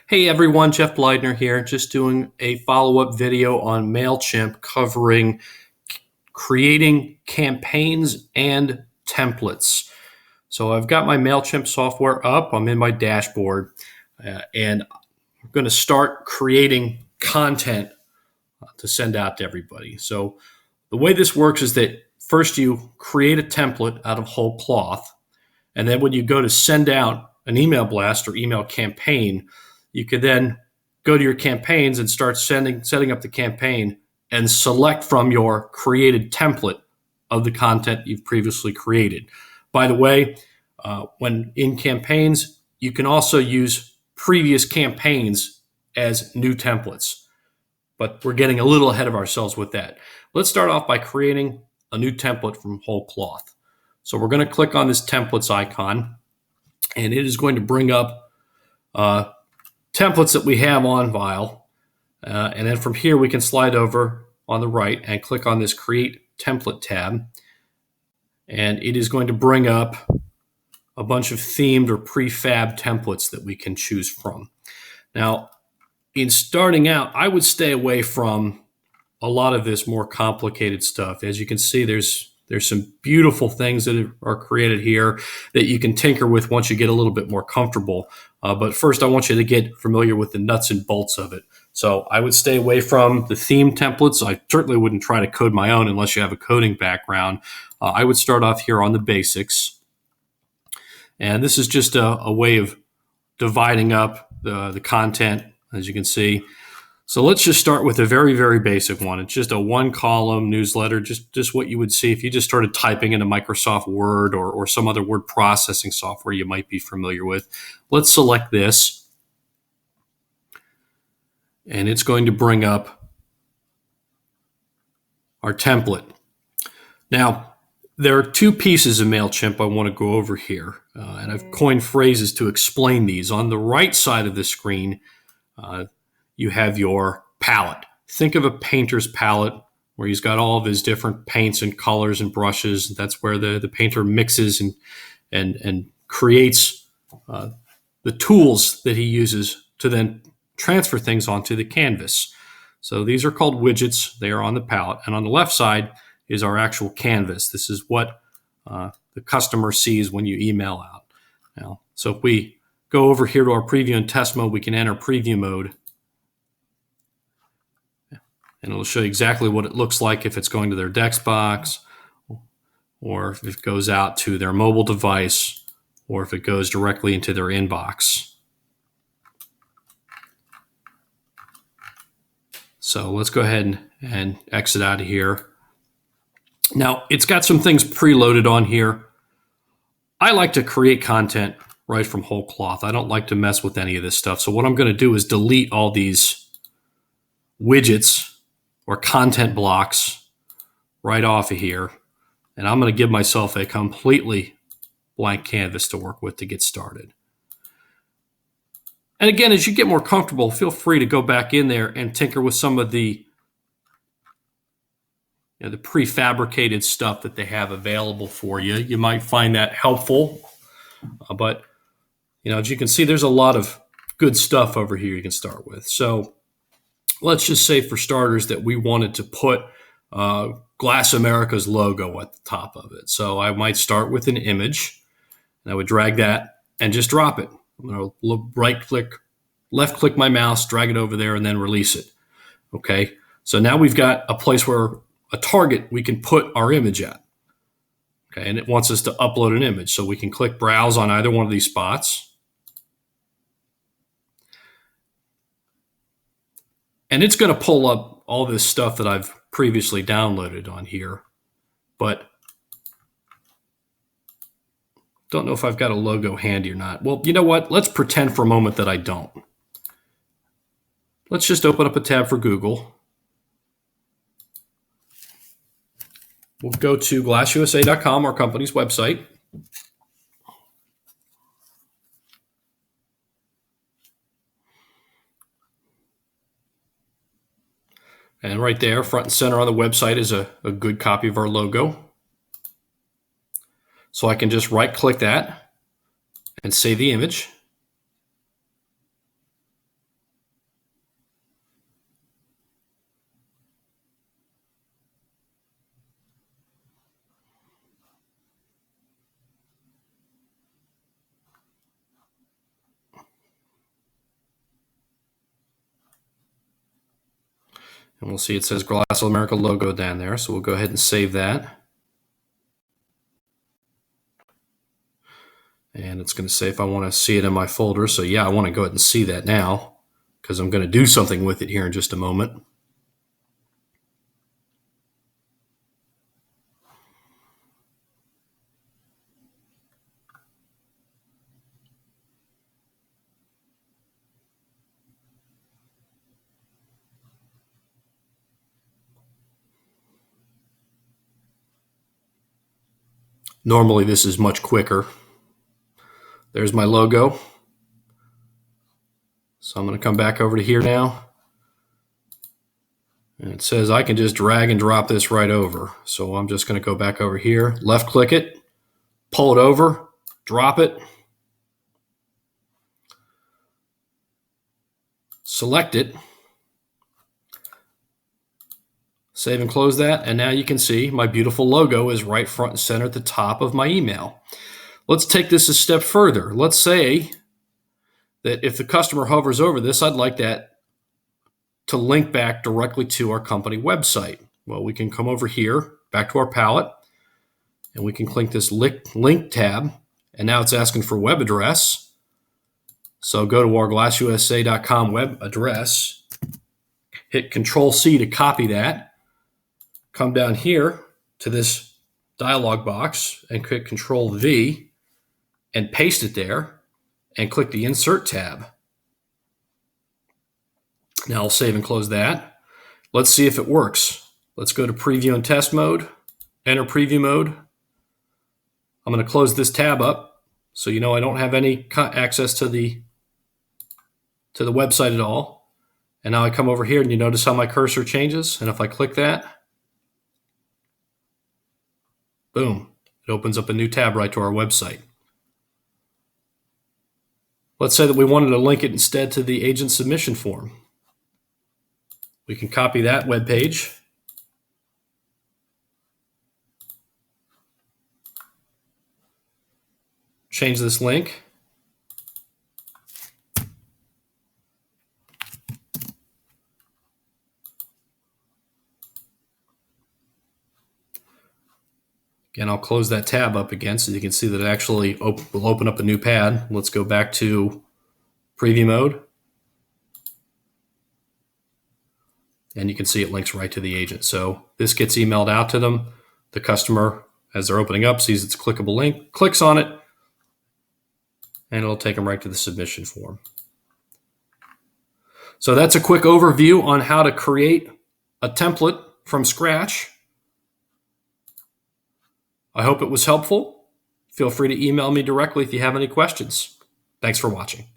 Hey everyone, Jeff Bleidner here, just doing a follow-up video on MailChimp covering creating campaigns and templates. So I've got my MailChimp software up, I'm in my dashboard, and I'm going to start creating content to send out to everybody. So the way this works is that first you create a template out of whole cloth, and then when you go to send out an email blast or email campaign, you could then go to your campaigns and start setting up the campaign and select from your created template of the content you've previously created. By the way, when in campaigns, you can also use previous campaigns as new templates, but we're getting a little ahead of ourselves with that. Let's start off by creating a new template from whole cloth. So we're going to click on this templates icon, and it is going to bring up templates that we have on file. And then from here, we can slide over on the right and click on this Create Template tab. And it is going to bring up a bunch of themed or prefab templates that we can choose from. Now, in starting out, I would stay away from a lot of this more complicated stuff. As you can see, there's some beautiful things that are created here that you can tinker with once you get a little bit more comfortable. But first, I want you to get familiar with the nuts and bolts of it. So I would stay away from the theme templates. I certainly wouldn't try to code my own unless you have a coding background. I would start off here on the basics. And this is just a way of dividing up the content, as you can see. So let's just start with a very, very basic one. It's just a one-column newsletter, just what you would see if you just started typing into Microsoft Word or some other word processing software you might be familiar with. Let's select this, and it's going to bring up our template. Now, there are two pieces of MailChimp I want to go over here, and I've coined phrases to explain these. On the right side of the screen, you have your palette. Think of a painter's palette where he's got all of his different paints and colors and brushes. That's where the painter mixes and creates the tools that he uses to then transfer things onto the canvas. So these are called widgets. They are on the palette. And on the left side is our actual canvas. This is what the customer sees when you email out. Now, so if we go over here to our preview and test mode, we can enter preview mode. And it'll show you exactly what it looks like if it's going to their text box, or if it goes out to their mobile device, or if it goes directly into their inbox. So let's go ahead and exit out of here. Now, it's got some things preloaded on here. I like to create content right from whole cloth. I don't like to mess with any of this stuff. So what I'm going to do is delete all these widgets or content blocks right off of here. And I'm going to give myself a completely blank canvas to work with to get started. And again, as you get more comfortable, feel free to go back in there and tinker with some of the prefabricated stuff that they have available for you. You might find that helpful. But as you can see, there's a lot of good stuff over here you can start with. So let's just say, for starters, that we wanted to put Glass America's logo at the top of it. So I might start with an image, and I would drag that and just drop it. I'm going to right-click, left-click my mouse, drag it over there, and then release it. Okay, so now we've got a place where a target we can put our image at. Okay, and it wants us to upload an image. So we can click Browse on either one of these spots. And it's going to pull up all this stuff that I've previously downloaded on here. But don't know if I've got a logo handy or not. Well, you know what? Let's pretend for a moment that I don't. Let's just open up a tab for Google. We'll go to glassusa.com, our company's website. And right there, front and center on the website, is a good copy of our logo. So I can just right-click that and save the image. And we'll see it says Glass America logo down there. So we'll go ahead and save that. And it's going to say if I want to see it in my folder. So yeah, I want to go ahead and see that now because I'm going to do something with it here in just a moment. Normally this is much quicker. There's my logo. So I'm going to come back over to here now. And it says I can just drag and drop this right over. So I'm just going to go back over here, left click it, pull it over, drop it, select it, save and close that. And now you can see my beautiful logo is right front and center at the top of my email. Let's take this a step further. Let's say that if the customer hovers over this, I'd like that to link back directly to our company website. Well, we can come over here, back to our palette, and we can click this link tab. And now it's asking for web address. So go to our glassusa.com web address, hit Control-C to copy that, come down here to this dialog box and click Control-V and paste it there and click the Insert tab. Now I'll save and close that. Let's see if it works. Let's go to Preview and Test mode, enter Preview mode. I'm going to close this tab up so you know I don't have any access to the website at all. And now I come over here and you notice how my cursor changes. And if I click that, boom, it opens up a new tab right to our website. Let's say that we wanted to link it instead to the agent submission form. We can copy that web page, change this link, again, I'll close that tab up again so you can see that it actually will open up a new pad. Let's go back to preview mode. And you can see it links right to the agent. So this gets emailed out to them. The customer, as they're opening up, sees it's a clickable link, clicks on it, and it'll take them right to the submission form. So that's a quick overview on how to create a template from scratch. I hope it was helpful. Feel free to email me directly if you have any questions. Thanks for watching.